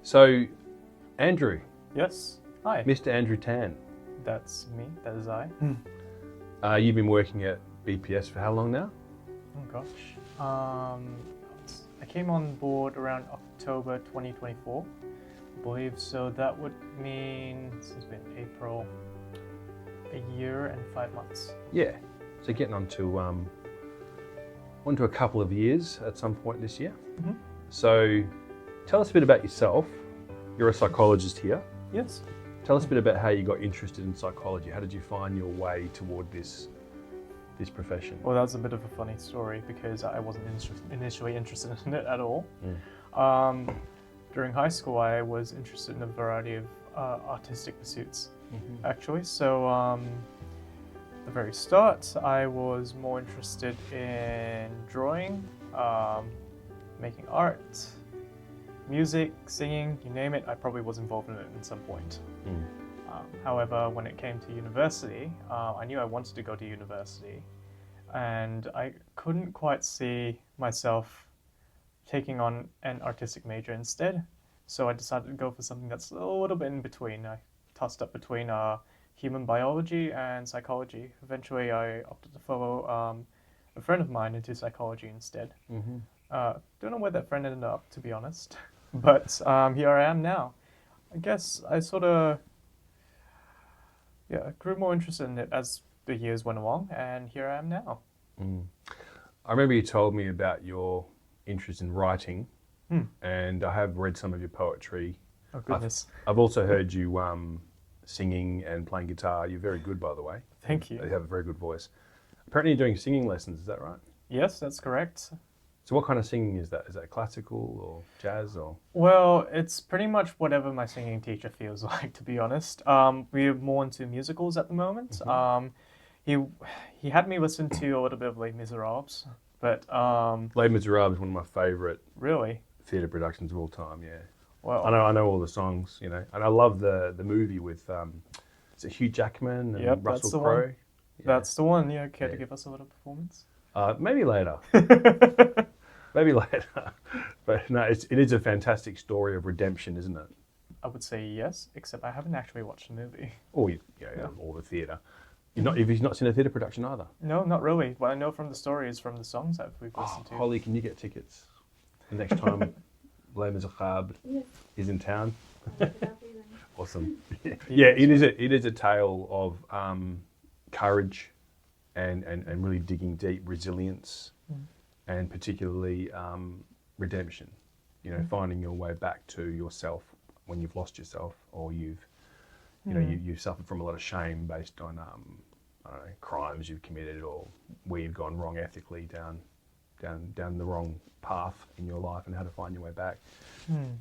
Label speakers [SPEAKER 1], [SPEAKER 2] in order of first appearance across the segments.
[SPEAKER 1] So, Andrew.
[SPEAKER 2] Yes. Hi.
[SPEAKER 1] Mr. Andrew Tan.
[SPEAKER 2] That's me. That is I.
[SPEAKER 1] You've been working at BPS for how long now?
[SPEAKER 2] Oh gosh. I came on board around October 2024, I believe. So that would mean since been April, a year and 5 months.
[SPEAKER 1] Yeah. So getting on to a couple of years at some point this year.
[SPEAKER 2] Mm-hmm.
[SPEAKER 1] So, tell us a bit about yourself. You're a psychologist here.
[SPEAKER 2] Yes.
[SPEAKER 1] Tell us a bit about how you got interested in psychology. How did you find your way toward this profession?
[SPEAKER 2] Well, that's a bit of a funny story because I wasn't initially interested in it at all. During high school, I was interested in a variety of artistic pursuits, actually. So, at the very start, I was more interested in drawing, making art, music, singing, you name it. I probably was involved in it at some point. However, when it came to university, I knew I wanted to go to university, and I couldn't quite see myself taking on an artistic major instead. So I decided to go for something that's a little bit in between. I tossed up between human biology and psychology. Eventually, I opted to follow a friend of mine into psychology instead. Don't know where that friend ended up, to be honest. But here I am now. I guess I sort of grew more interested in it as the years went along, and here I am now.
[SPEAKER 1] I remember you told me about your interest in writing, and I have read some of your poetry.
[SPEAKER 2] Oh, goodness.
[SPEAKER 1] I've also heard you singing and playing guitar. You're very good, by the way.
[SPEAKER 2] Thank you.
[SPEAKER 1] You have a very good voice. Apparently you're doing singing lessons, is that right?
[SPEAKER 2] Yes, that's correct.
[SPEAKER 1] So what kind of singing is that? Is that classical or jazz or?
[SPEAKER 2] Well, it's pretty much whatever my singing teacher feels like, to be honest. We're more into musicals at the moment. He had me listen to a little bit of Les Miserables, but
[SPEAKER 1] Les Miserables is one of my favourite
[SPEAKER 2] really
[SPEAKER 1] theatre productions of all time. Yeah.
[SPEAKER 2] well,
[SPEAKER 1] I know all the songs, you know, and I love the movie with is it Hugh Jackman and
[SPEAKER 2] Yep,
[SPEAKER 1] Russell
[SPEAKER 2] that's the
[SPEAKER 1] Crowe?
[SPEAKER 2] one. That's the one. Yeah, care to
[SPEAKER 1] Yeah.
[SPEAKER 2] give us a little performance?
[SPEAKER 1] Maybe later. Maybe later. But no, it is a fantastic story of redemption, isn't it?
[SPEAKER 2] I would say yes, except I haven't actually watched the movie.
[SPEAKER 1] Or or the theatre. You've not seen a theatre production either.
[SPEAKER 2] No, not really. What I know from the story is from the songs that we've listened to.
[SPEAKER 1] Holly, can you get tickets the next time Les Miserables is in town? Awesome. Yeah, it is a tale of courage and really digging deep, resilience, and particularly redemption. You know, finding your way back to yourself when you've lost yourself, or you've suffered from a lot of shame based on I don't know, crimes you've committed, or where you've gone wrong ethically down the wrong path in your life, and how to find your way back.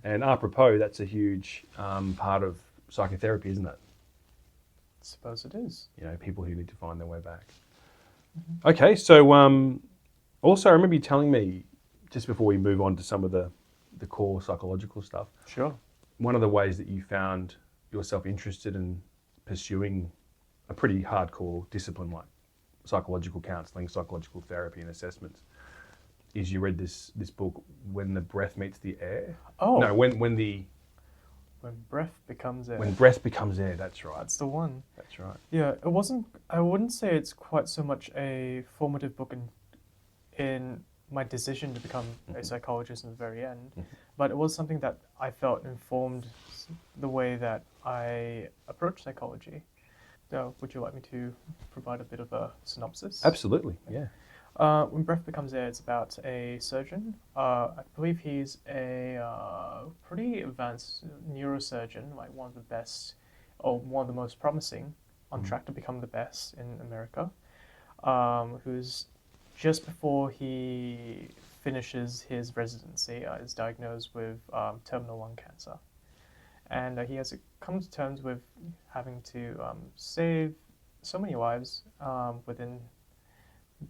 [SPEAKER 1] And apropos, that's a huge part of psychotherapy, isn't it?
[SPEAKER 2] I suppose it is.
[SPEAKER 1] You know, people who need to find their way back. Okay, so also I remember you telling me, just before we move on to some of the core psychological stuff,
[SPEAKER 2] Sure.
[SPEAKER 1] one of the ways that you found yourself interested in pursuing a pretty hardcore discipline like psychological counselling, psychological therapy and assessments is you read this book, When the Breath Meets the Air.
[SPEAKER 2] Oh.
[SPEAKER 1] No, when
[SPEAKER 2] breath becomes air.
[SPEAKER 1] When breath becomes air, that's right.
[SPEAKER 2] That's the one.
[SPEAKER 1] That's right.
[SPEAKER 2] Yeah, it wasn't. I wouldn't say it's quite so much a formative book in my decision to become a psychologist in the very end, but it was something that I felt informed the way that I approach psychology. So, would you like me to provide a bit of a synopsis?
[SPEAKER 1] Absolutely. Yeah.
[SPEAKER 2] When Breath Becomes Air, it's about a surgeon. I believe he's a pretty advanced neurosurgeon, like one of the best, or one of the most promising, on track to become the best in America, who's just before he finishes his residency, is diagnosed with terminal lung cancer. And he has to come to terms with having to save so many lives within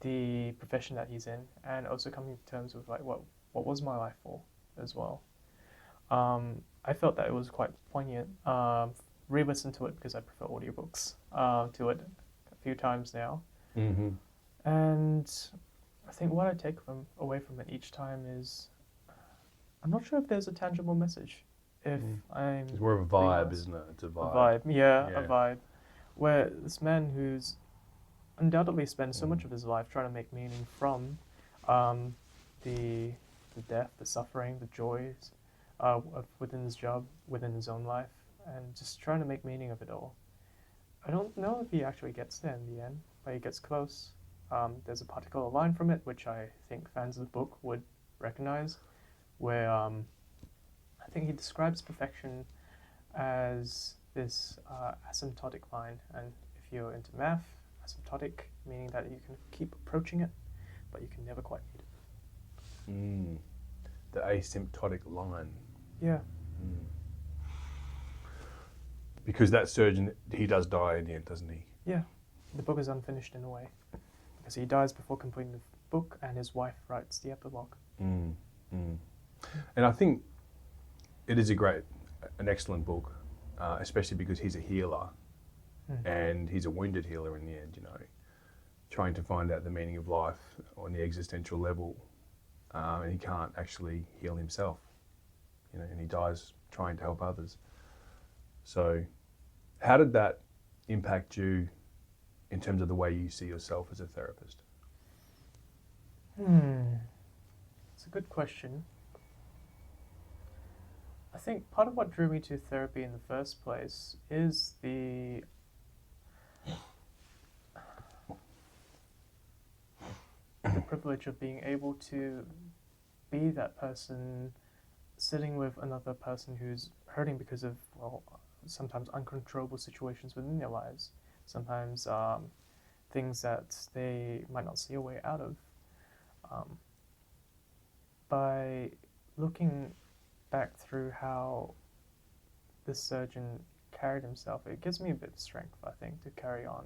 [SPEAKER 2] the profession that he's in, and also coming to terms with like what was my life for as well. I felt that it was quite poignant. Re-listened to it because I prefer audiobooks to it a few times now. And I think what I take away from it each time is I'm not sure if there's a tangible message. if I'm
[SPEAKER 1] It's more of a
[SPEAKER 2] being
[SPEAKER 1] vibe,
[SPEAKER 2] honest.
[SPEAKER 1] isn't it? It's a
[SPEAKER 2] A
[SPEAKER 1] vibe.
[SPEAKER 2] vibe, yeah,
[SPEAKER 1] Yeah.
[SPEAKER 2] a vibe. Where this man who's undoubtedly spent so much of his life trying to make meaning from the death, the suffering, the joys within his job, within his own life, and just trying to make meaning of it all. I don't know if he actually gets there in the end, but he gets close. There's a particular line from it which I think fans of the book would recognize, where I think he describes perfection as this asymptotic line, and if you're into math, asymptotic meaning that you can keep approaching it, but you can never quite meet it.
[SPEAKER 1] The asymptotic line.
[SPEAKER 2] Yeah.
[SPEAKER 1] Because that surgeon, he does die in the end, doesn't he?
[SPEAKER 2] Yeah. The book is unfinished in a way, because he dies before completing the book, and his wife writes the epilogue.
[SPEAKER 1] And I think it is an excellent book, especially because he's a healer, and he's a wounded healer in the end, you know, trying to find out the meaning of life on the existential level, and he can't actually heal himself, you know, and he dies trying to help others. So how did that impact you in terms of the way you see yourself as a therapist?
[SPEAKER 2] It's a good question. I think part of what drew me to therapy in the first place is the privilege of being able to be that person sitting with another person who's hurting because of, well, sometimes uncontrollable situations within their lives, sometimes things that they might not see a way out of. By looking back through how this surgeon carried himself, it gives me a bit of strength, I think, to carry on.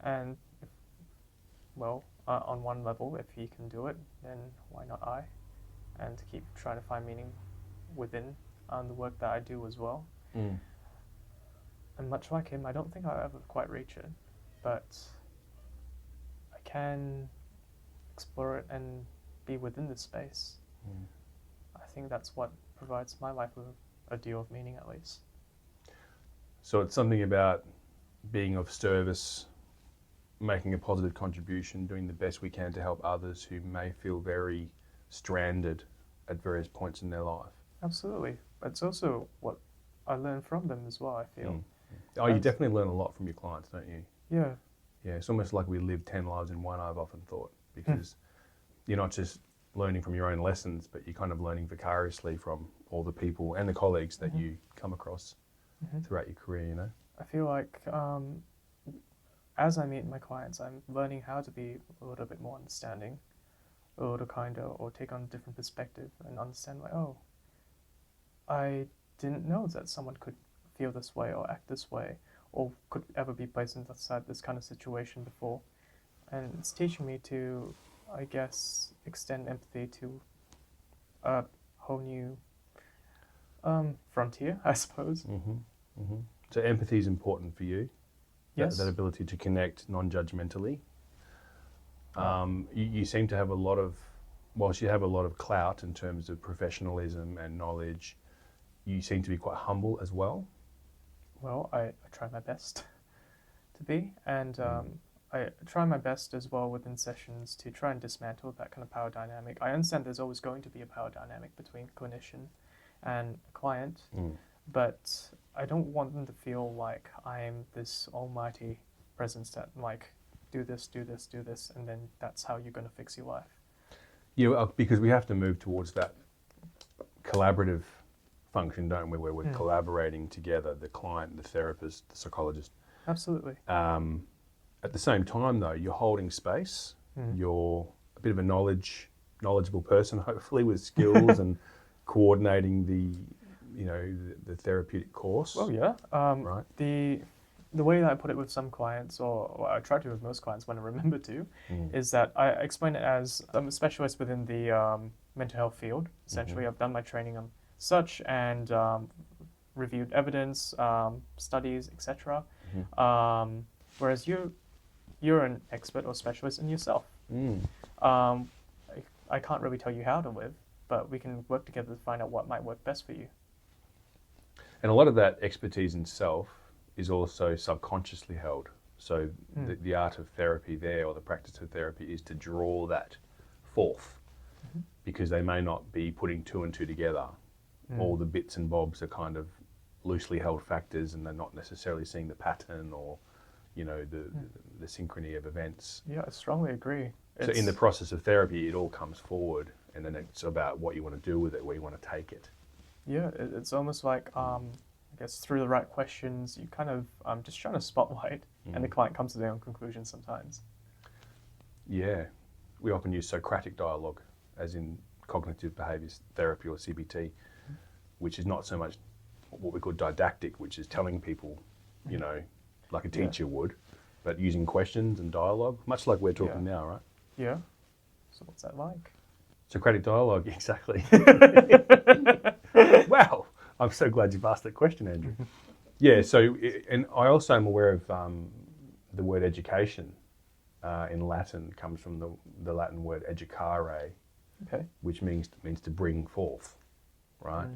[SPEAKER 2] And, on one level, if he can do it, then why not I? And to keep trying to find meaning within the work that I do as well. And much like him, I don't think I'll ever quite reach it, but I can explore it and be within the space. I think that's what provides my life with a deal of meaning, at least.
[SPEAKER 1] So it's something about being of service, making a positive contribution, doing the best we can to help others who may feel very stranded at various points in their life.
[SPEAKER 2] Absolutely. But it's also what I learn from them as well, I feel.
[SPEAKER 1] Oh, you definitely learn a lot from your clients, don't you?
[SPEAKER 2] Yeah.
[SPEAKER 1] Yeah, it's almost like we live 10 lives in one, I've often thought, because you're not just learning from your own lessons, but you're kind of learning vicariously from all the people and the colleagues that you come across throughout your career, you know?
[SPEAKER 2] I feel like as I meet my clients, I'm learning how to be a little bit more understanding, a little kinder, or take on a different perspective and understand, like, oh, I didn't know that someone could feel this way or act this way, or could ever be placed inside this kind of situation before. And it's teaching me to, I guess, extend empathy to a whole new frontier, I suppose.
[SPEAKER 1] So empathy is important for you?
[SPEAKER 2] Yes.
[SPEAKER 1] That ability to connect non-judgmentally. You seem to have whilst you have a lot of clout in terms of professionalism and knowledge, you seem to be quite humble as well.
[SPEAKER 2] Well, I try my best to be, and I try my best as well within sessions to try and dismantle that kind of power dynamic. I understand there's always going to be a power dynamic between clinician and a client, but I don't want them to feel like I'm this almighty presence that, like, do this, do this, do this, and then that's how you're going to fix your life.
[SPEAKER 1] Yeah, because we have to move towards that collaborative function, don't we, where we're collaborating together, the client, the therapist, the psychologist.
[SPEAKER 2] Absolutely.
[SPEAKER 1] At the same time, though, you're holding space. You're a bit of a knowledgeable person, hopefully, with skills and coordinating the therapeutic course.
[SPEAKER 2] Well, yeah.
[SPEAKER 1] Right.
[SPEAKER 2] The way that I put it with some clients, or I try to with most clients when I remember to, is that I explain it as I'm a specialist within the mental health field. Essentially, I've done my training on such and reviewed evidence, studies, etc. Whereas you're an expert or specialist in yourself. I can't really tell you how to live, but we can work together to find out what might work best for you.
[SPEAKER 1] And a lot of that expertise in self is also subconsciously held. So the art of therapy there, or the practice of therapy, is to draw that forth, because they may not be putting two and two together. All the bits and bobs are kind of loosely held factors, and they're not necessarily seeing the pattern or, you know, the synchrony of events.
[SPEAKER 2] Yeah, I strongly agree.
[SPEAKER 1] So in the process of therapy, it all comes forward, and then it's about what you want to do with it, where you want to take it.
[SPEAKER 2] Yeah, it's almost like, I guess through the right questions, you kind of just trying to spotlight, and the client comes to their own conclusions sometimes.
[SPEAKER 1] Yeah, we often use Socratic dialogue, as in cognitive behaviours therapy or CBT, which is not so much what we call didactic, which is telling people, you know, like a teacher would, but using questions and dialogue, much like we're talking now, right?
[SPEAKER 2] Yeah. So what's that like?
[SPEAKER 1] Socratic dialogue, exactly. Wow, I'm so glad you've asked that question, Andrew. Yeah, so, and I also am aware of the word education in Latin comes from the Latin word educare, which means to bring forth, right?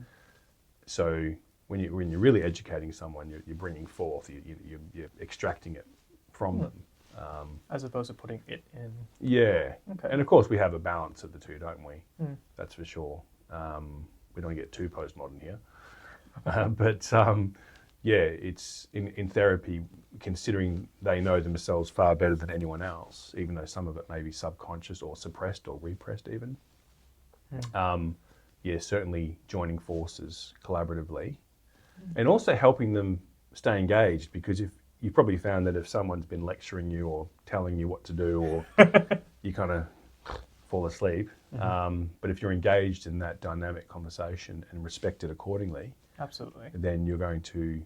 [SPEAKER 1] So when you're really educating someone, you're bringing forth, you're extracting it from them.
[SPEAKER 2] As opposed to putting it in.
[SPEAKER 1] Yeah, and of course we have a balance of the two, don't we? That's for sure. We don't get too postmodern here. Yeah, it's in therapy, considering they know themselves far better than anyone else, even though some of it may be subconscious or suppressed or repressed even. Yeah, certainly joining forces collaboratively, and also helping them stay engaged, because if you've probably found that if someone's been lecturing you or telling you what to do, or you kind of fall asleep, but if you're engaged in that dynamic conversation and respect it accordingly,
[SPEAKER 2] absolutely,
[SPEAKER 1] then you're going to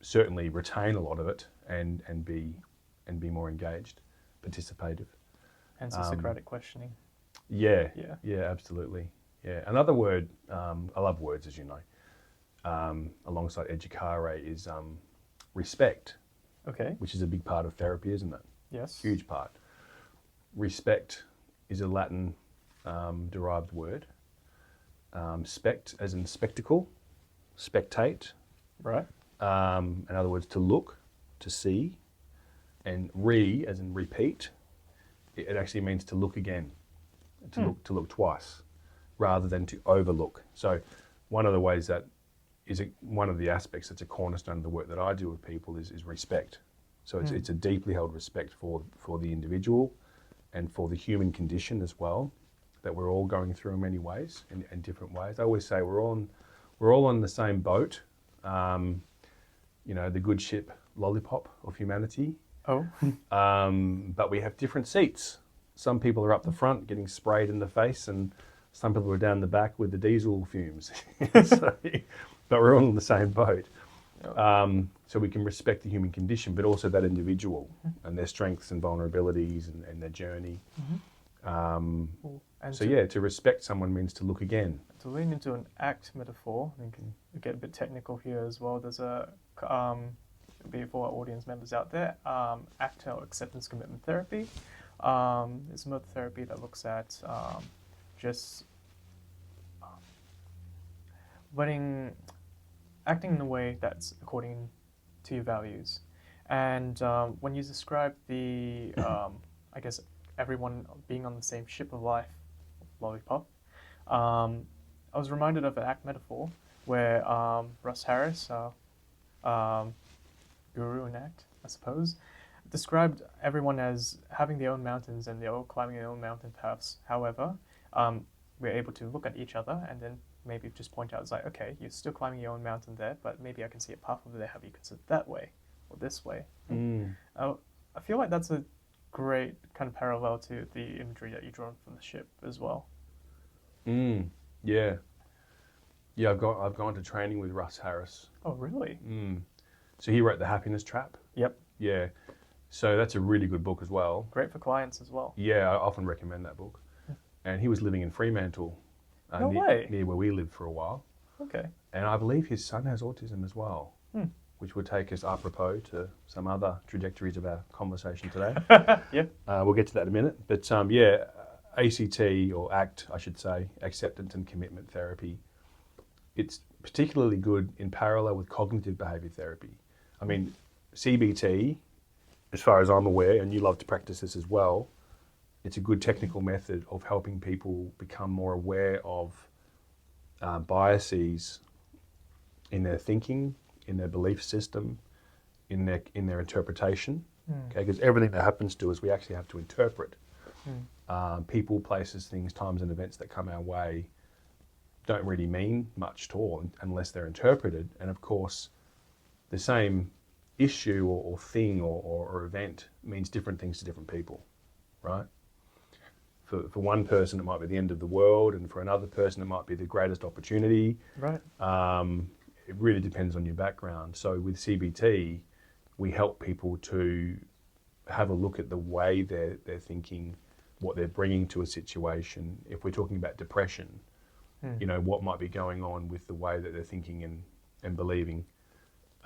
[SPEAKER 1] certainly retain a lot of it and be more engaged, participative.
[SPEAKER 2] Hence the Socratic questioning.
[SPEAKER 1] Yeah, absolutely. Yeah, another word, I love words, as you know, alongside educare is respect.
[SPEAKER 2] Okay.
[SPEAKER 1] Which is a big part of therapy, isn't it?
[SPEAKER 2] Yes.
[SPEAKER 1] Huge part. Respect is a Latin derived word. Spect as in spectacle, spectate.
[SPEAKER 2] Right.
[SPEAKER 1] In other words, to look, to see, and as in repeat. It actually means to look again, to look twice, rather than to overlook. So one of the ways that is one of the aspects that's a cornerstone of the work that I do with people is respect. So it's a deeply held respect for the individual and for the human condition as well, that we're all going through in many ways, in different ways. I always say we're all on the same boat, you know, the good ship Lollipop of humanity.
[SPEAKER 2] Oh.
[SPEAKER 1] But we have different seats. Some people are up the front getting sprayed in the face, and some people are down the back with the diesel fumes. But we're all in the same boat. So we can respect the human condition, but also that individual and their strengths and vulnerabilities and their journey. To respect someone means to look again.
[SPEAKER 2] To lean into an ACT metaphor, we can get a bit technical here as well. There's a, be for our audience members out there, ACT, or acceptance commitment therapy. It's a mode of therapy that looks at just acting in a way that's according to your values. And when you describe the, I guess, everyone being on the same ship of life, Lollipop, I was reminded of an ACT metaphor where Russ Harris, guru in ACT, I suppose, described everyone as having their own mountains and they're all climbing their own mountain paths. However, we're able to look at each other and then maybe just point out, it's like, okay, you're still climbing your own mountain there, but maybe I can see a path over there. Have you considered that way or this way? I feel like that's a great kind of parallel to the imagery that you draw from the ship as well.
[SPEAKER 1] Yeah. I've gone to training with Russ Harris.
[SPEAKER 2] Oh, really?
[SPEAKER 1] So he wrote The Happiness Trap.
[SPEAKER 2] Yep.
[SPEAKER 1] Yeah. So that's a really good book as well.
[SPEAKER 2] Great for clients as well.
[SPEAKER 1] Yeah, I often recommend that book. And he was living in Fremantle, near where we lived for a while.
[SPEAKER 2] Okay.
[SPEAKER 1] And I believe his son has autism as well, which would take us apropos to some other trajectories of our conversation today.
[SPEAKER 2] Yeah.
[SPEAKER 1] We'll get to that in a minute. But ACT, or ACT, I should say, acceptance and commitment therapy, it's particularly good in parallel with cognitive behaviour therapy. I mean, CBT, as far as I'm aware, and you love to practice this as well, it's a good technical method of helping people become more aware of biases in their thinking, in their belief system, in their interpretation. Okay, because everything that happens to us, we actually have to interpret. People, places, things, times, and events that come our way don't really mean much at all unless they're interpreted. And of course, the same issue or thing or event means different things to different people, right? For one person, it might be the end of the world, and for another person, it might be the greatest opportunity.
[SPEAKER 2] Right.
[SPEAKER 1] It really depends on your background. So with CBT, we help people to have a look at the way they're thinking, what they're bringing to a situation. If we're talking about depression, you know, what might be going on with the way that they're thinking and believing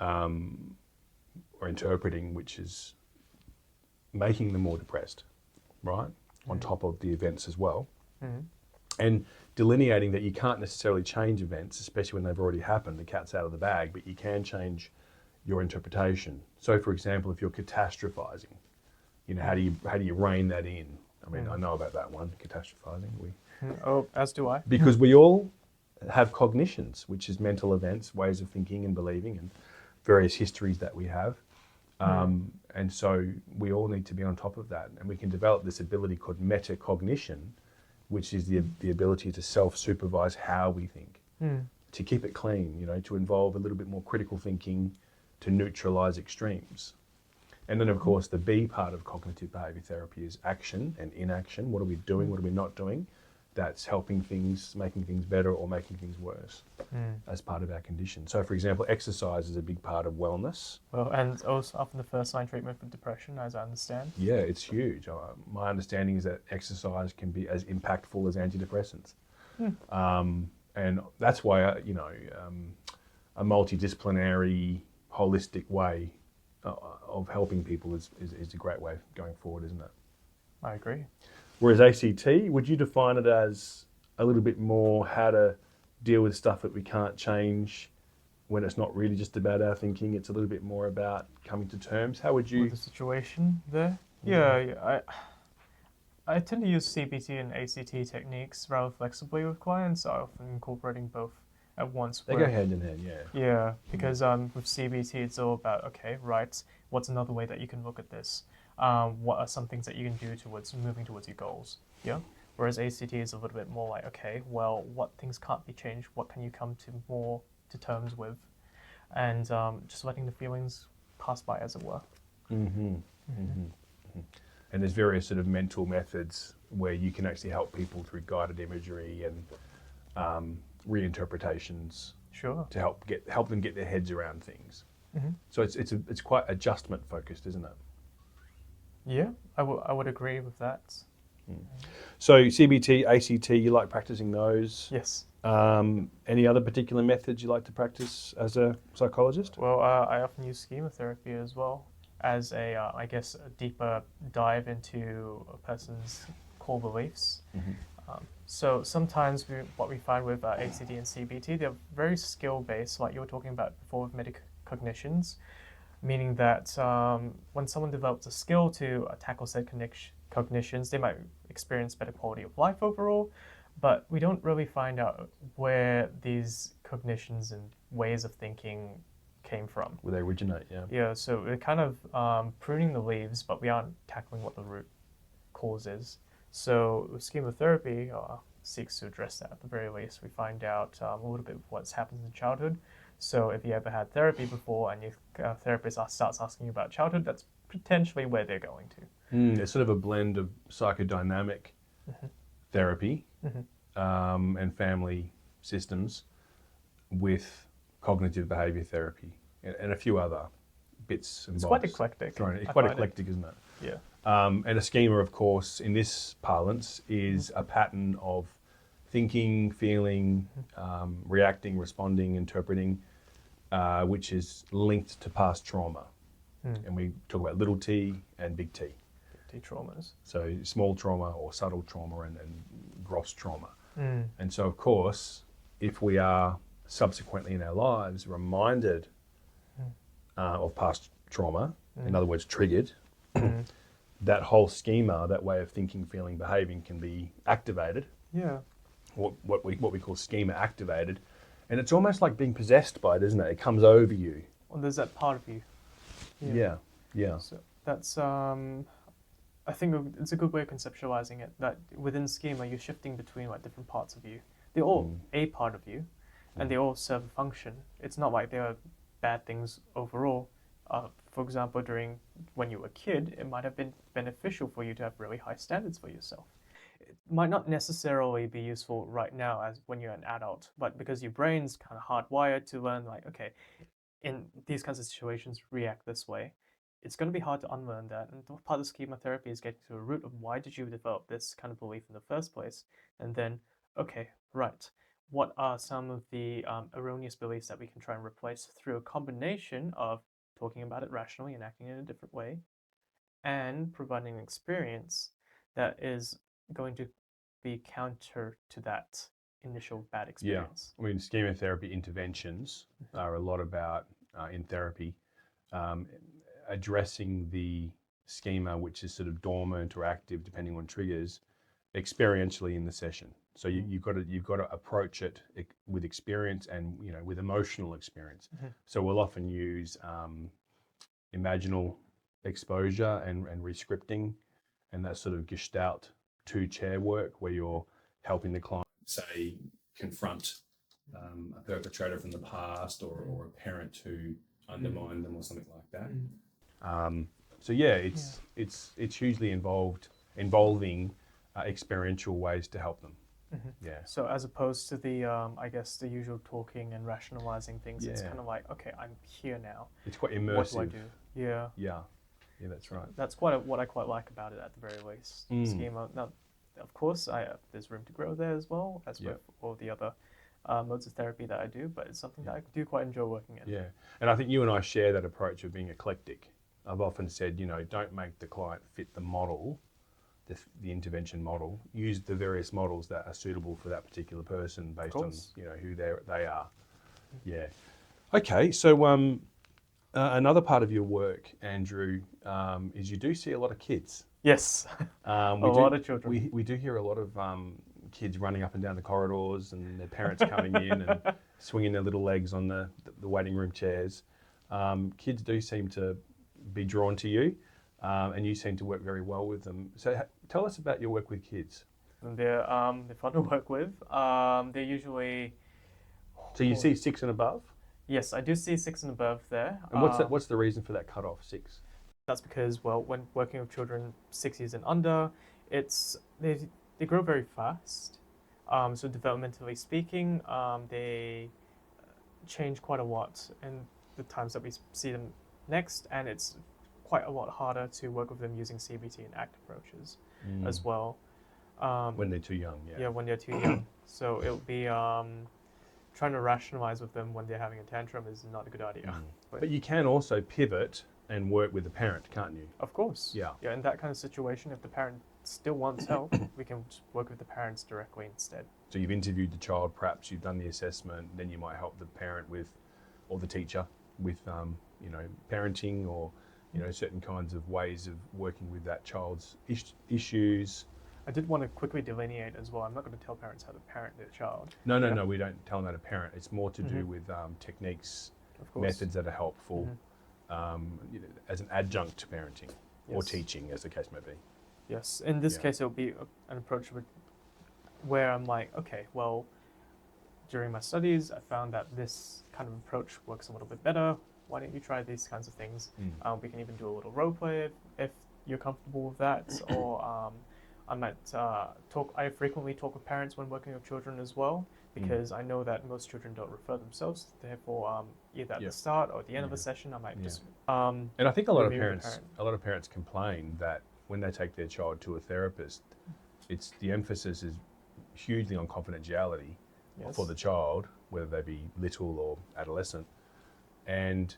[SPEAKER 1] or interpreting, which is making them more depressed, right? On top of the events as well. And delineating that you can't necessarily change events, especially when they've already happened, the cat's out of the bag, but you can change your interpretation. So for example, if you're catastrophizing, you know, how do you rein that in? I mean, I know about that one, catastrophizing.
[SPEAKER 2] Oh, as do I.
[SPEAKER 1] Because we all have cognitions, which is mental events, ways of thinking and believing, and various histories that we have. And so we all need to be on top of that. And we can develop this ability called metacognition, which is the ability to self-supervise how we think, to keep it clean, you know, to involve a little bit more critical thinking, to neutralize extremes. And then, of course, the B part of cognitive behavior therapy is action and inaction. What are we doing? What are we not doing? That's helping things, making things better or making things worse as part of our condition. So, for example, exercise is a big part of wellness.
[SPEAKER 2] Well, and also often the first line treatment for depression, as I understand.
[SPEAKER 1] Yeah, it's huge. My understanding is that exercise can be as impactful as antidepressants. And that's why, a multidisciplinary, holistic way of helping people is a great way going forward, isn't it?
[SPEAKER 2] I agree.
[SPEAKER 1] Whereas ACT, would you define it as a little bit more how to deal with stuff that we can't change when it's not really just about our thinking, it's a little bit more about coming to terms? How would you...
[SPEAKER 2] With the situation there? Yeah, I tend to use CBT and ACT techniques rather flexibly with clients, often incorporating both at once.
[SPEAKER 1] They go hand in hand, yeah.
[SPEAKER 2] Yeah, because with CBT, it's all about, okay, right, what's another way that you can look at this? What are some things that you can do towards moving towards your goals? Yeah. Whereas ACT is a little bit more like, okay, well, what things can't be changed? What can you come to terms with? And just letting the feelings pass by, as it were.
[SPEAKER 1] And there's various sort of mental methods where you can actually help people through guided imagery and reinterpretations.
[SPEAKER 2] Sure.
[SPEAKER 1] To help them get their heads around things. So it's quite adjustment focused, isn't it?
[SPEAKER 2] Yeah, I would agree with that.
[SPEAKER 1] So CBT, ACT, you like practicing those?
[SPEAKER 2] Yes.
[SPEAKER 1] Any other particular methods you like to practice as a psychologist?
[SPEAKER 2] Well, I often use schema therapy as well as I guess, a deeper dive into a person's core beliefs. So sometimes what we find with ACT and CBT, they're very skill-based, like you were talking about before with metacognitions, meaning that when someone develops a skill to tackle said cognitions, they might experience better quality of life overall, but we don't really find out where these cognitions and ways of thinking came from.
[SPEAKER 1] Where they originate, yeah.
[SPEAKER 2] Yeah, so we're kind of pruning the leaves, but we aren't tackling what the root cause is. So schema therapy seeks to address that at the very least. We find out a little bit of what's happened in childhood. So if you ever had therapy before and your therapist starts asking you about childhood, that's potentially where they're going to.
[SPEAKER 1] It's sort of a blend of psychodynamic therapy and family systems with cognitive behaviour therapy and a few other bits and bobs.
[SPEAKER 2] It's quite eclectic.
[SPEAKER 1] It's quite eclectic, isn't it?
[SPEAKER 2] Yeah.
[SPEAKER 1] And a schema, of course, in this parlance, is a pattern of thinking, feeling, reacting, responding, interpreting, which is linked to past trauma. And we talk about little t and big T.
[SPEAKER 2] Big T traumas.
[SPEAKER 1] So small trauma or subtle trauma and gross trauma. And so, of course, if we are subsequently in our lives reminded of past trauma, in other words, triggered, that whole schema, that way of thinking, feeling, behaving can be activated.
[SPEAKER 2] Yeah.
[SPEAKER 1] What we call schema activated, and it's almost like being possessed by it, isn't it? It comes over you.
[SPEAKER 2] Well, there's that part of you.
[SPEAKER 1] Yeah.
[SPEAKER 2] So that's I think it's a good way of conceptualizing it. That within schema, you're shifting between like different parts of you. They're all a part of you, and they all serve a function. It's not like they're bad things overall. For example, when you were a kid, it might have been beneficial for you to have really high standards for yourself. It might not necessarily be useful right now as when you're an adult, but because your brain's kind of hardwired to learn like, okay, in these kinds of situations, react this way. It's going to be hard to unlearn that. And part of schema therapy is getting to the root of why did you develop this kind of belief in the first place? And then, okay, right, what are some of the erroneous beliefs that we can try and replace through a combination of talking about it rationally and acting in a different way and providing an experience that is going to be counter to that initial bad experience.
[SPEAKER 1] I mean, schema therapy interventions are a lot about, in therapy, addressing the schema which is sort of dormant or active depending on triggers experientially in the session. So you've got to approach it with experience and with emotional experience. So we'll often use imaginal exposure and rescripting, and that sort of Gestalt two-chair work where you're helping the client, say, confront a perpetrator from the past or a parent who undermined them or something like that. It's hugely involving experiential ways to help them. Yeah.
[SPEAKER 2] So as opposed to the, I guess, the usual talking and rationalizing things, it's kind of like, okay, I'm here now.
[SPEAKER 1] It's quite immersive.
[SPEAKER 2] What do I do? Yeah.
[SPEAKER 1] Yeah, that's right.
[SPEAKER 2] That's what I quite like about it at the very least. Schema. Now, of course, there's room to grow there as well, as with all the other modes of therapy that I do, but it's something that I do quite enjoy working in.
[SPEAKER 1] Yeah, and I think you and I share that approach of being eclectic. I've often said, don't make the client fit the model, the intervention model. Use the various models that are suitable for that particular person based on who they are. Yeah. Okay, so another part of your work, Andrew, is you do see a lot of kids.
[SPEAKER 2] Yes, a lot of children.
[SPEAKER 1] We do hear a lot of kids running up and down the corridors and their parents coming in and swinging their little legs on the waiting room chairs. Kids do seem to be drawn to you, and you seem to work very well with them. So tell us about your work with kids.
[SPEAKER 2] They're fun to work with. They're usually...
[SPEAKER 1] So you see 6 and above?
[SPEAKER 2] Yes, I do see 6 and above there.
[SPEAKER 1] And what's the reason for that cutoff, 6?
[SPEAKER 2] That's because, well, when working with children 6 years and under, they grow very fast. So developmentally speaking, they change quite a lot in the times that we see them next, and it's quite a lot harder to work with them using CBT and ACT approaches as well.
[SPEAKER 1] When they're too young,
[SPEAKER 2] Yeah, when they're too young. So it'll be trying to rationalize with them when they're having a tantrum is not a good idea.
[SPEAKER 1] But you can also pivot and work with the parent, can't you?
[SPEAKER 2] Of course.
[SPEAKER 1] Yeah.
[SPEAKER 2] Yeah, in that kind of situation, if the parent still wants help, we can work with the parents directly instead.
[SPEAKER 1] So you've interviewed the child, perhaps you've done the assessment, then you might help the parent or the teacher with, parenting or, certain kinds of ways of working with that child's issues.
[SPEAKER 2] I did want to quickly delineate as well. I'm not going to tell parents how to parent their child.
[SPEAKER 1] No, we don't tell them how to parent. It's more to do with techniques, methods that are helpful as an adjunct to parenting or teaching, as the case may be.
[SPEAKER 2] Yes, in this case, it'll be an approach where I'm like, okay, well, during my studies, I found that this kind of approach works a little bit better. Why don't you try these kinds of things? We can even do a little role play if you're comfortable with that, or I might I frequently talk with parents when working with children as well, because I know that most children don't refer themselves. Therefore, either at the start or at the end of a session, I might just
[SPEAKER 1] and I think a lot of parents complain that when they take their child to a therapist, the emphasis is hugely on confidentiality for the child, whether they be little or adolescent, and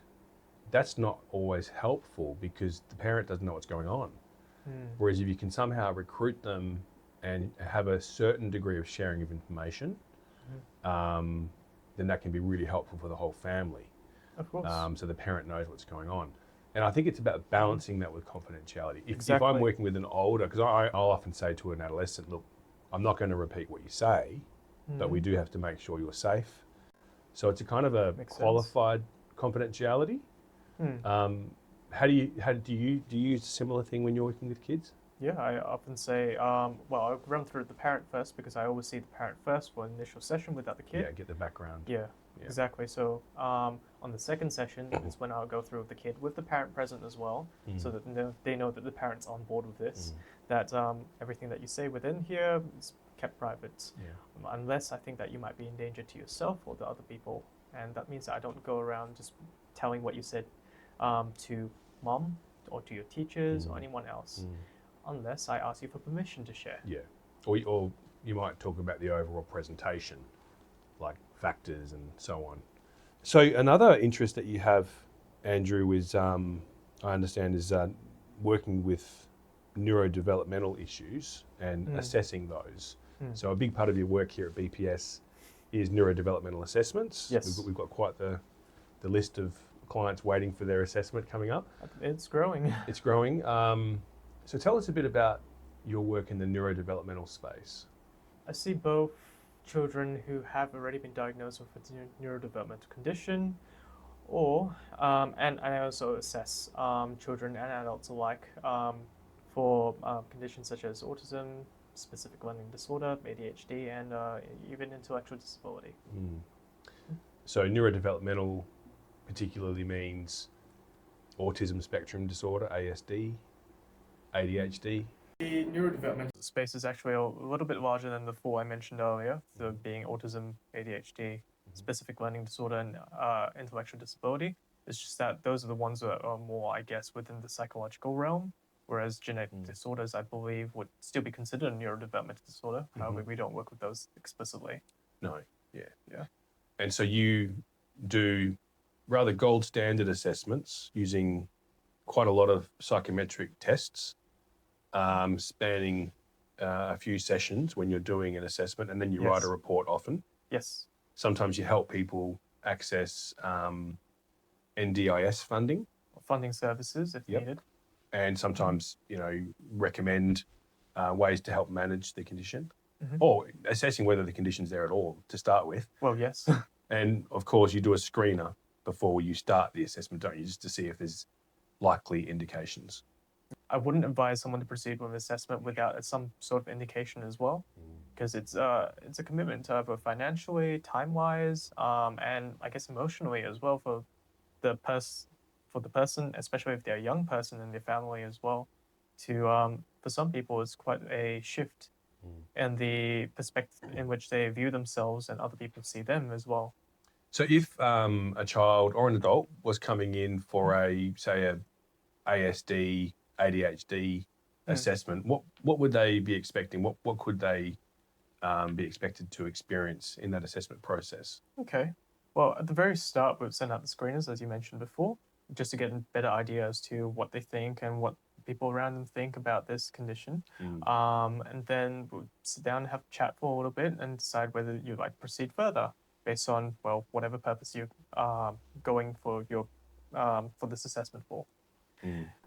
[SPEAKER 1] that's not always helpful because the parent doesn't know what's going on. Whereas if you can somehow recruit them and have a certain degree of sharing of information, then that can be really helpful for the whole family.
[SPEAKER 2] Of course.
[SPEAKER 1] So the parent knows what's going on. And I think it's about balancing that with confidentiality. If
[SPEAKER 2] Exactly.
[SPEAKER 1] I'm working with an older, because I'll often say to an adolescent, look, I'm not going to repeat what you say, but we do have to make sure you're safe. So it's a kind of a
[SPEAKER 2] Makes
[SPEAKER 1] qualified confidentiality. How do you use a similar thing when you're working with kids?
[SPEAKER 2] Yeah, I often say, well, I'll run through the parent first because I always see the parent first for an initial session without the kid.
[SPEAKER 1] Yeah, get the background.
[SPEAKER 2] Yeah, exactly. So on the second session is when I'll go through with the kid with the parent present as well, so that they know that the parent's on board with this, that everything that you say within here is kept private, unless I think that you might be in danger to yourself or the other people. And that means that I don't go around just telling what you said to mom or to your teachers or anyone else, unless I ask you for permission to share.
[SPEAKER 1] Yeah, or you might talk about the overall presentation, like factors and so on. So another interest that you have, Andrew, is I understand is working with neurodevelopmental issues and assessing those. So a big part of your work here at BPS is neurodevelopmental assessments.
[SPEAKER 2] Yes.
[SPEAKER 1] We've got quite the list of clients waiting for their assessment coming up.
[SPEAKER 2] It's growing.
[SPEAKER 1] It's growing. So tell us a bit about your work in the neurodevelopmental space.
[SPEAKER 2] I see both children who have already been diagnosed with a neurodevelopmental condition, or and I also assess children and adults alike for conditions such as autism, specific learning disorder, ADHD, and even intellectual disability.
[SPEAKER 1] So neurodevelopmental particularly means autism spectrum disorder, ASD, ADHD.
[SPEAKER 2] The neurodevelopmental space is actually a little bit larger than the four I mentioned earlier, so being autism, ADHD, specific learning disorder, and intellectual disability. It's just that those are the ones that are more, I guess, within the psychological realm, whereas genetic disorders, I believe, would still be considered a neurodevelopmental disorder. However, we don't work with those explicitly.
[SPEAKER 1] No, yeah.
[SPEAKER 2] Yeah.
[SPEAKER 1] And so you do rather gold standard assessments using quite a lot of psychometric tests, spanning a few sessions when you're doing an assessment, and then you write a report often.
[SPEAKER 2] Yes.
[SPEAKER 1] Sometimes you help people access NDIS funding.
[SPEAKER 2] Funding services if needed.
[SPEAKER 1] And sometimes, recommend ways to help manage the condition, or assessing whether the condition's there at all to start with.
[SPEAKER 2] Well, yes.
[SPEAKER 1] And of course, you do a screener before you start the assessment, don't you, just to see if there's likely indications.
[SPEAKER 2] I wouldn't advise someone to proceed with an assessment without some sort of indication as well, because it's a commitment both financially, time-wise, and I guess emotionally as well for the person, especially if they're a young person in their family as well. For some people, it's quite a shift in the perspective in which they view themselves and other people see them as well.
[SPEAKER 1] So if a child or an adult was coming in for a ASD, ADHD assessment, what would they be expecting? What could they be expected to experience in that assessment process?
[SPEAKER 2] Okay. Well, at the very start, we've sent out the screeners, as you mentioned before, just to get a better idea as to what they think and what people around them think about this condition. And then we'll sit down and have a chat for a little bit and decide whether you'd like to proceed further based on, well, whatever purpose you're going for for this assessment for.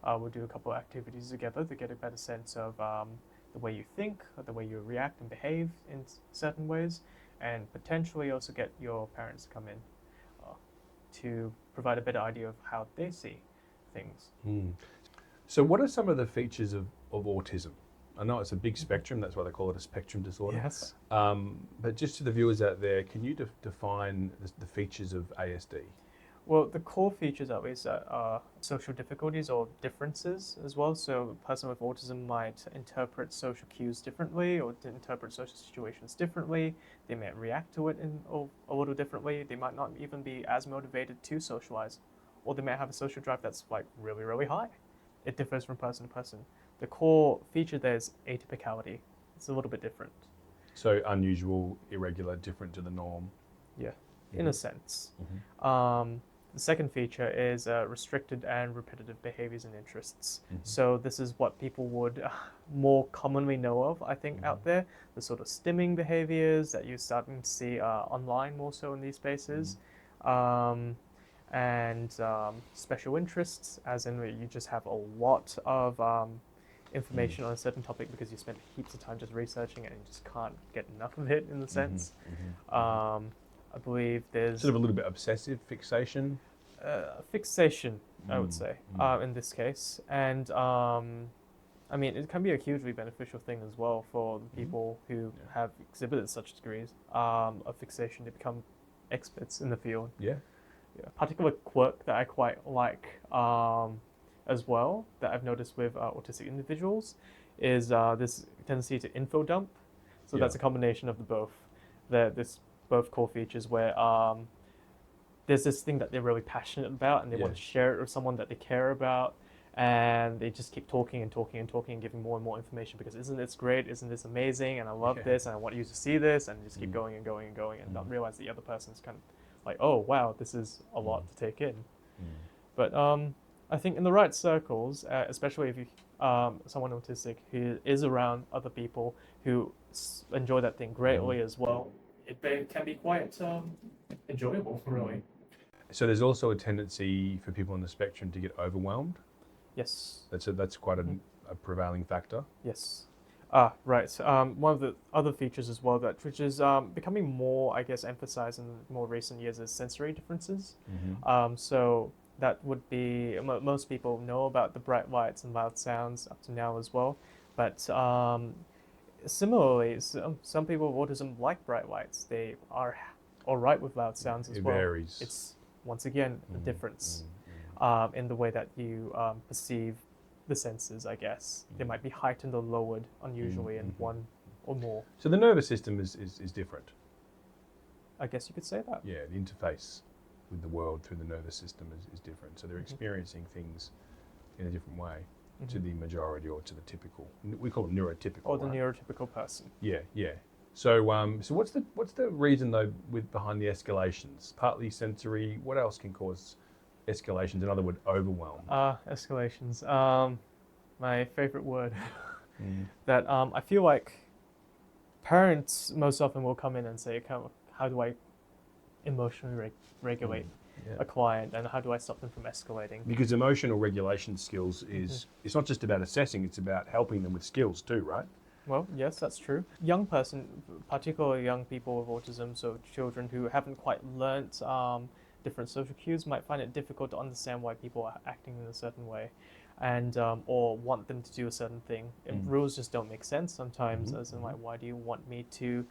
[SPEAKER 2] We'll do a couple of activities together to get a better sense of the way you think, or the way you react and behave in certain ways, and potentially also get your parents to come in to provide a better idea of how they see things.
[SPEAKER 1] So what are some of the features of autism? I know it's a big spectrum, that's why they call it a spectrum disorder.
[SPEAKER 2] Yes.
[SPEAKER 1] But just to the viewers out there, can you define the features of ASD?
[SPEAKER 2] Well, the core features at least are social difficulties or differences as well. So a person with autism might interpret social cues differently or interpret social situations differently. They may react to it a little differently. They might not even be as motivated to socialize, or they may have a social drive that's like really, really high. It differs from person to person. The core feature there is atypicality. It's a little bit different.
[SPEAKER 1] So unusual, irregular, different to the norm.
[SPEAKER 2] Yeah, in a sense. The second feature is restricted and repetitive behaviors and interests.
[SPEAKER 1] Mhm.
[SPEAKER 2] So this is what people would more commonly know of, I think, out there. The sort of stimming behaviors that you're starting to see online more so in these spaces. And special interests, as in where you just have a lot of information on a certain topic because you spend heaps of time just researching it and you just can't get enough of it in the sense. I believe there's
[SPEAKER 1] Sort of a little bit obsessive fixation.
[SPEAKER 2] fixation, I would say, in this case. And I mean, it can be a hugely beneficial thing as well for the people who have exhibited such degrees of fixation to become experts in the field.
[SPEAKER 1] Yeah.
[SPEAKER 2] A particular quirk that I quite like as well, that I've noticed with autistic individuals, is this tendency to info dump. So that's a combination of the both. This both core features where there's this thing that they're really passionate about and they want to share it with someone that they care about, and they just keep talking and talking and talking and giving more and more information because isn't this great, isn't this amazing, and I love this and I want you to see this, and just keep going and going and going and not realize the other person's kind of like, oh wow, this is a lot to take in. But I think in the right circles, especially if you someone autistic who is around other people who enjoy that thing greatly as well, it can be quite enjoyable, really.
[SPEAKER 1] So there's also a tendency for people on the spectrum to get overwhelmed.
[SPEAKER 2] Yes.
[SPEAKER 1] That's quite a prevailing factor.
[SPEAKER 2] Yes. Right. One of the other features as well, which is becoming more, I guess, emphasized in more recent years, is sensory differences. So that would be, most people know about the bright lights and loud sounds up to now as well. But similarly, some people with autism like bright lights. They are all right with loud sounds as well.
[SPEAKER 1] It varies.
[SPEAKER 2] It's, once again, a difference in the way that you perceive the senses, I guess. They might be heightened or lowered unusually in one or more.
[SPEAKER 1] So the nervous system is different.
[SPEAKER 2] I guess you could say that.
[SPEAKER 1] Yeah, the interface with the world through the nervous system is different. So they're experiencing things in a different way to the majority or to the typical. We call them neurotypical.
[SPEAKER 2] Or the neurotypical person.
[SPEAKER 1] Yeah, yeah. So so what's the reason though behind the escalations? Partly sensory. What else can cause escalations? In other words, overwhelm.
[SPEAKER 2] Escalations. My favorite word. That I feel like parents most often will come in and say, how do I emotionally regulate a client, and how do I stop them from escalating? Because
[SPEAKER 1] emotional regulation skills is it's not just about assessing, it's about helping them with skills too, right?
[SPEAKER 2] Well, yes, that's true. Young person, particularly young people with autism, so children who haven't quite learnt different social cues, might find it difficult to understand why people are acting in a certain way, and or want them to do a certain thing. Rules just don't make sense sometimes, as in like, why do you want me to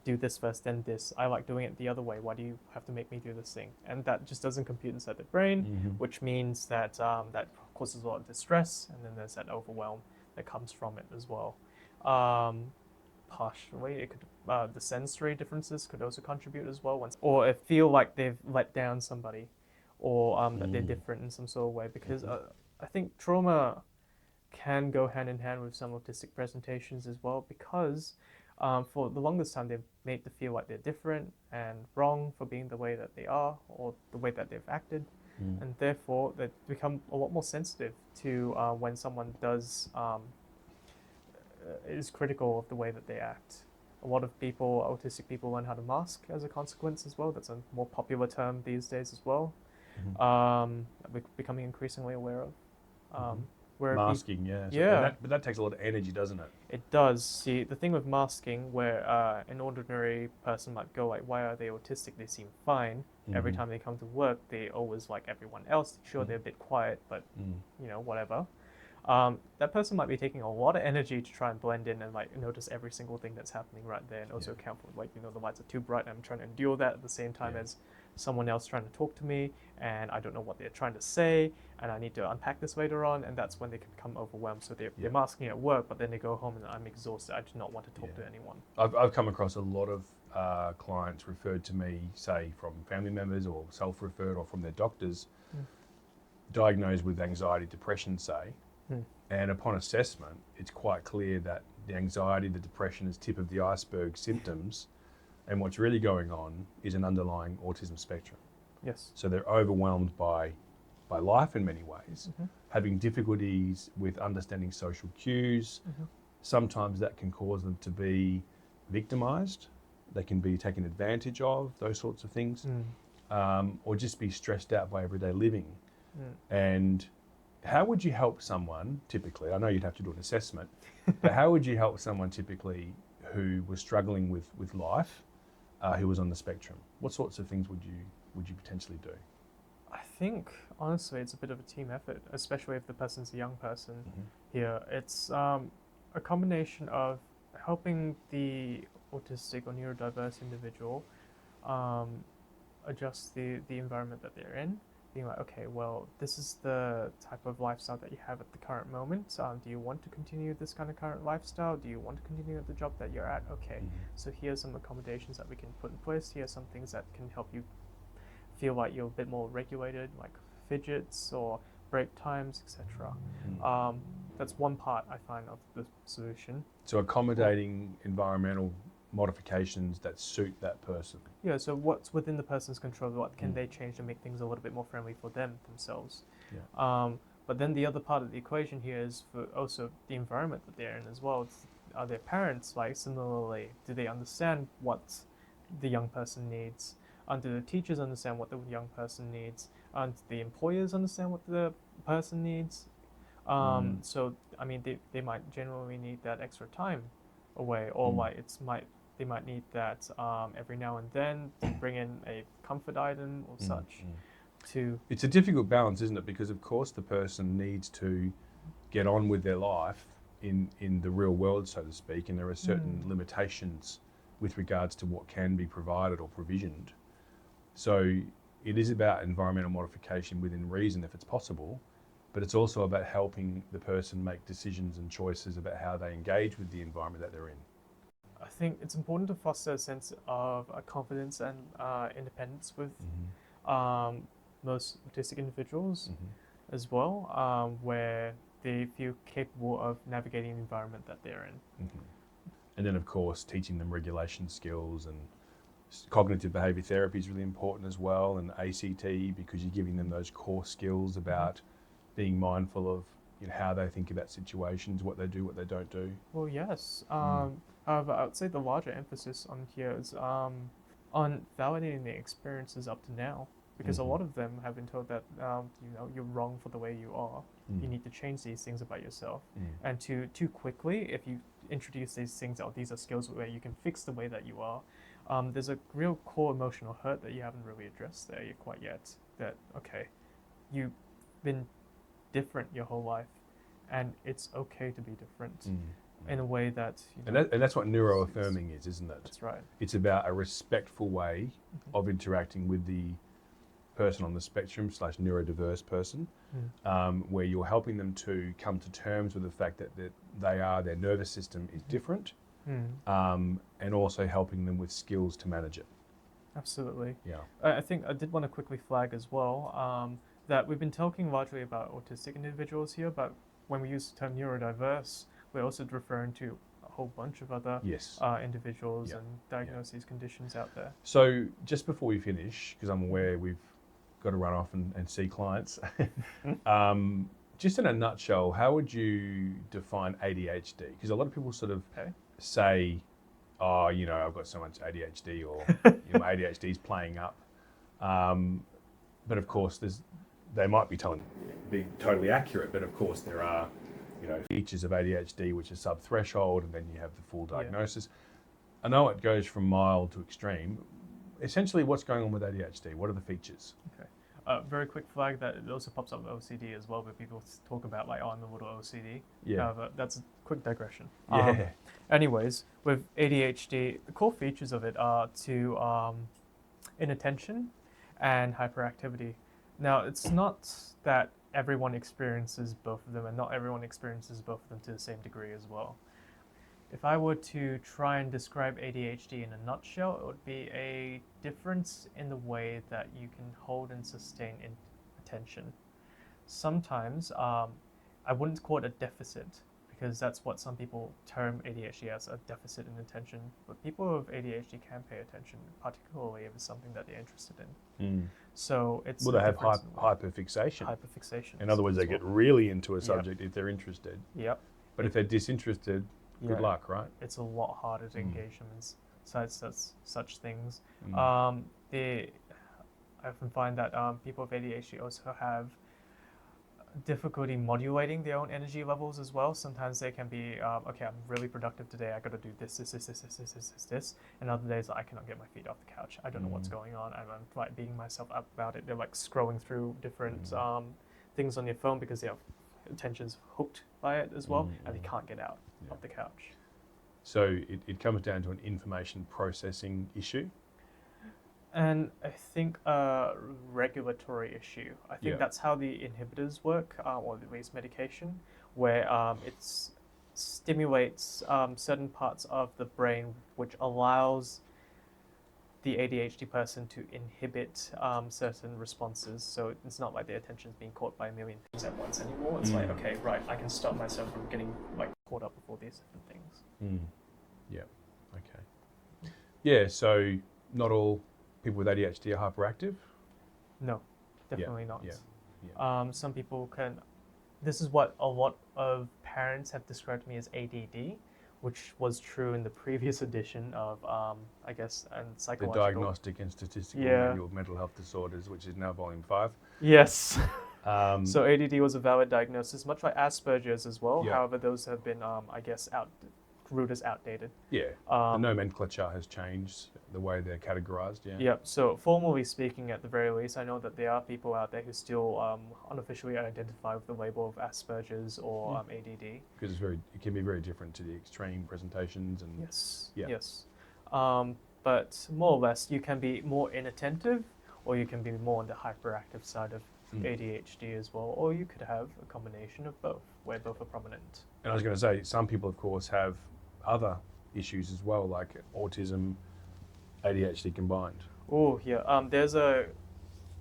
[SPEAKER 2] do this first, then this? I like doing it the other way. Why do you have to make me do this thing? And that just doesn't compute inside the brain, which means that that causes a lot of distress, and then there's that overwhelm that comes from it as well. Partially, it could the sensory differences could also contribute as well. Or feel like they've let down somebody, or that they're different in some sort of way. Because I think trauma can go hand in hand with some autistic presentations as well. Because for the longest time, they've made to feel like they're different and wrong for being the way that they are or the way that they've acted. And therefore, they become a lot more sensitive to when someone is critical of the way that they act. A lot of people, autistic people, learn how to mask as a consequence as well. That's a more popular term these days as well. We're becoming increasingly aware of.
[SPEAKER 1] Masking, but that takes a lot of energy, doesn't it?
[SPEAKER 2] It does. See, the thing with masking, where an ordinary person might go like, why are they autistic? They seem fine. Every time they come to work, they always like everyone else. Sure, they're a bit quiet, but you know, whatever. That person might be taking a lot of energy to try and blend in and like notice every single thing that's happening right there, and also account for, like, you know, the lights are too bright and I'm trying to endure that at the same time as someone else trying to talk to me, and I don't know what they're trying to say, and I need to unpack this later on, and that's when they can become overwhelmed. So they're masking at work, but then they go home and I'm exhausted. I do not want to talk to anyone.
[SPEAKER 1] I've come across a lot of clients referred to me, say from family members or self-referred or from their doctors, diagnosed with anxiety, depression, say. And upon assessment, it's quite clear that the anxiety, the depression is tip of the iceberg symptoms, and what's really going on is an underlying autism spectrum.
[SPEAKER 2] Yes.
[SPEAKER 1] So they're overwhelmed by life in many ways, having difficulties with understanding social cues. Sometimes that can cause them to be victimized. They can be taken advantage of, those sorts of things, or just be stressed out by everyday living. And how would you help someone typically? I know you'd have to do an assessment, but how would you help someone typically who was struggling with life, who was on the spectrum? What sorts of things would you potentially do?
[SPEAKER 2] I think honestly it's a bit of a team effort, especially if the person's a young person. Here it's a combination of helping the autistic or neurodiverse individual adjust the environment that they're in, being like, okay, well, this is the type of lifestyle that you have at the current moment. Do you want to continue this kind of current lifestyle? Do you want to continue at the job that you're at? Okay, so here's some accommodations that we can put in place. Here's some things that can help you feel like you're a bit more regulated, like fidgets or break times, etc. That's one part I find of the solution.
[SPEAKER 1] So accommodating environmental modifications that suit that person.
[SPEAKER 2] Yeah, so what's within the person's control? What can they change to make things a little bit more friendly for themselves? But then the other part of the equation here is for also the environment that they're in as well. Are their parents like similarly? Do they understand what the young person needs? Do the teachers understand what the young person needs? Do the employers understand what the person needs? So I mean, they might generally need that extra time away, or like they might need that every now and then to bring in a comfort item or such.
[SPEAKER 1] It's a difficult balance, isn't it? Because of course the person needs to get on with their life in the real world, so to speak, and there are certain limitations with regards to what can be provided or provisioned. So it is about environmental modification within reason if it's possible, but it's also about helping the person make decisions and choices about how they engage with the environment that they're in.
[SPEAKER 2] I think it's important to foster a sense of confidence and independence with most autistic individuals as well, where they feel capable of navigating the environment that they're in.
[SPEAKER 1] And then of course teaching them regulation skills, and cognitive behaviour therapy is really important as well, and ACT, because you're giving them those core skills about being mindful of how they think about situations, what they do, what they don't do.
[SPEAKER 2] Well, yes. However, I would say the larger emphasis on here is on validating the experiences up to now, because a lot of them have been told that you're wrong for the way you are. You need to change these things about yourself, and too quickly, if you introduce these things, these are skills where you can fix the way that you are. There's a real core emotional hurt that you haven't really addressed there quite yet. That okay, you've been different your whole life, and it's okay to be different in a way that
[SPEAKER 1] and that's what neuroaffirming is, isn't it?
[SPEAKER 2] That's right.
[SPEAKER 1] It's about a respectful way of interacting with the person on the spectrum / neurodiverse person, where you're helping them to come to terms with the fact that their nervous system is different, and also helping them with skills to manage it.
[SPEAKER 2] Absolutely.
[SPEAKER 1] Yeah.
[SPEAKER 2] I think I did want to quickly flag as well that we've been talking largely about autistic individuals here, but when we use the term neurodiverse, we're also referring to a whole bunch of other individuals and diagnoses, conditions out there.
[SPEAKER 1] So just before we finish, because I'm aware we've got to run off and see clients, just in a nutshell, how would you define ADHD? Because a lot of people sort of say, oh, I've got so much ADHD, or my ADHD is playing up. But of course, they might be being totally accurate, but of course there are features of ADHD which are sub-threshold, and then you have the full diagnosis. I know it goes from mild to extreme. Essentially, what's going on with ADHD? What are the features?
[SPEAKER 2] Okay. Very quick flag that it also pops up with OCD as well, where people talk about like, I'm a little OCD.
[SPEAKER 1] Yeah.
[SPEAKER 2] But that's a quick digression.
[SPEAKER 1] Yeah.
[SPEAKER 2] Anyways, with ADHD, the core features of it are inattention and hyperactivity. Now, it's not that everyone experiences both of them, and not everyone experiences both of them to the same degree as well. If I were to try and describe ADHD in a nutshell, it would be a difference in the way that you can hold and sustain attention. Sometimes, I wouldn't call it a deficit, because that's what some people term ADHD as, a deficit in attention. But people with ADHD can pay attention, particularly if it's something that they're interested in. So it's
[SPEAKER 1] Well, they have
[SPEAKER 2] hyperfixation.
[SPEAKER 1] hyperfixation. In other words, they get really into a subject if they're interested.
[SPEAKER 2] Yep.
[SPEAKER 1] But if they're disinterested, good luck, right?
[SPEAKER 2] It's a lot harder to engage them in such things. I often find that people with ADHD also have difficulty modulating their own energy levels as well. Sometimes they can be, okay, I'm really productive today. I got to do this. And other days I cannot get my feet off the couch. I don't know what's going on. I'm like beating myself up about it. They're like scrolling through different things on their phone because their attention's hooked by it as well, and they can't get out of the couch.
[SPEAKER 1] So it comes down to an information processing issue.
[SPEAKER 2] And I think a regulatory issue. I think that's how the inhibitors work, or at least medication, where it stimulates certain parts of the brain which allows the ADHD person to inhibit certain responses. So it's not like their attention is being caught by a million things at once anymore. It's like, okay, right, I can stop myself from getting like caught up with all these different things.
[SPEAKER 1] Yeah. Okay. Yeah. So not all people with ADHD are hyperactive?
[SPEAKER 2] No, definitely not.
[SPEAKER 1] Yeah.
[SPEAKER 2] Some people can. This is what a lot of parents have described to me as ADD, which was true in the previous edition of, I guess, and psychological.
[SPEAKER 1] The Diagnostic and Statistical Manual of Mental Health Disorders, which is now volume 5.
[SPEAKER 2] Yes. So ADD was a valid diagnosis, much like Asperger's as well.
[SPEAKER 1] Yeah.
[SPEAKER 2] However, those have been, I guess, ruled as outdated.
[SPEAKER 1] Yeah. The nomenclature has changed, the way they're categorized. Yeah.
[SPEAKER 2] Yep. So formally speaking, at the very least, I know that there are people out there who still unofficially identify with the label of Asperger's or ADD.
[SPEAKER 1] Because it can be very different to the extreme presentations and.
[SPEAKER 2] Yes.
[SPEAKER 1] Yeah.
[SPEAKER 2] Yes. But more or less, you can be more inattentive, or you can be more on the hyperactive side of ADHD as well, or you could have a combination of both, where both are prominent.
[SPEAKER 1] And I was going to say, some people, of course, have other issues as well, like autism, ADHD combined.
[SPEAKER 2] Oh, yeah. There's a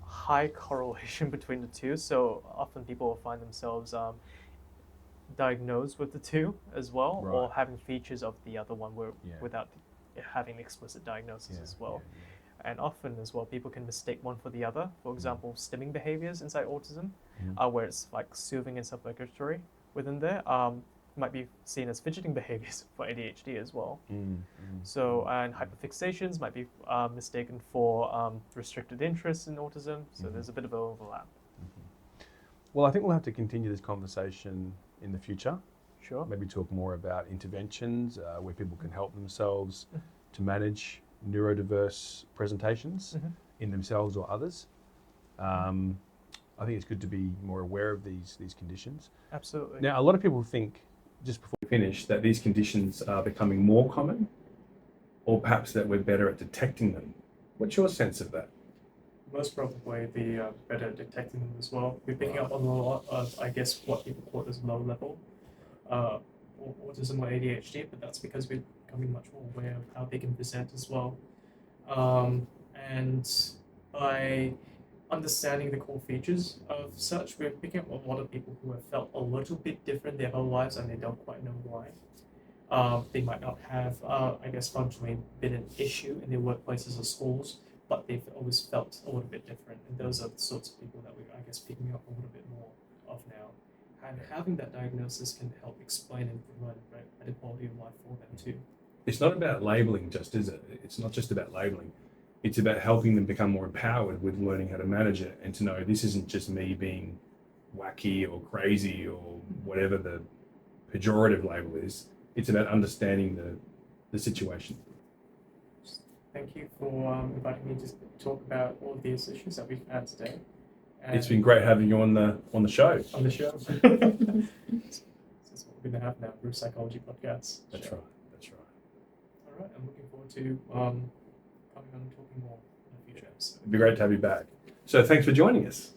[SPEAKER 2] high correlation between the two. So often people will find themselves diagnosed with the two as well, or having features of the other one without having explicit diagnosis as well. And often as well, people can mistake one for the other. For example, stimming behaviors inside autism, where it's like soothing and self-regulatory within there, might be seen as fidgeting behaviors for ADHD as well. So, and hyperfixations might be mistaken for restricted interest in autism. So there's a bit of an overlap.
[SPEAKER 1] Well, I think we'll have to continue this conversation in the future.
[SPEAKER 2] Sure.
[SPEAKER 1] Maybe talk more about interventions where people can help themselves to manage neurodiverse presentations in themselves or others. I think it's good to be more aware of these conditions.
[SPEAKER 2] Absolutely.
[SPEAKER 1] Now, a lot of people think, just before we finish, that these conditions are becoming more common, or perhaps that we're better at detecting them. What's your sense of that?
[SPEAKER 2] Most probably be better at detecting them as well. We're picking up on a lot of, I guess, what people call as low level autism or ADHD, but that's because we're becoming much more aware of how they can present as well. And by understanding the core features of such, we're picking up a lot of people who have felt a little bit different their whole lives and they don't quite know why. They might not have, I guess, functionally been an issue in their workplaces or schools, but they've always felt a little bit different. And those are the sorts of people that we're, I guess, picking up a little bit more of now. And having that diagnosis can help explain and provide a better quality of life for them too.
[SPEAKER 1] It's not about labeling, just is it? It's not just about labeling. It's about helping them become more empowered with learning how to manage it and to know this isn't just me being wacky or crazy or whatever the pejorative label is. It's about understanding the situation.
[SPEAKER 2] Thank you for inviting me to talk about all of these issues that we've had today. And
[SPEAKER 1] it's been great having you on the show.
[SPEAKER 2] On the show. This is what we're going to have now, Bruce Psychology Podcast.
[SPEAKER 1] That's right.
[SPEAKER 2] All right, I'm looking forward to coming on and talking more in the future episode.
[SPEAKER 1] It'd be great to have you back. So thanks for joining us.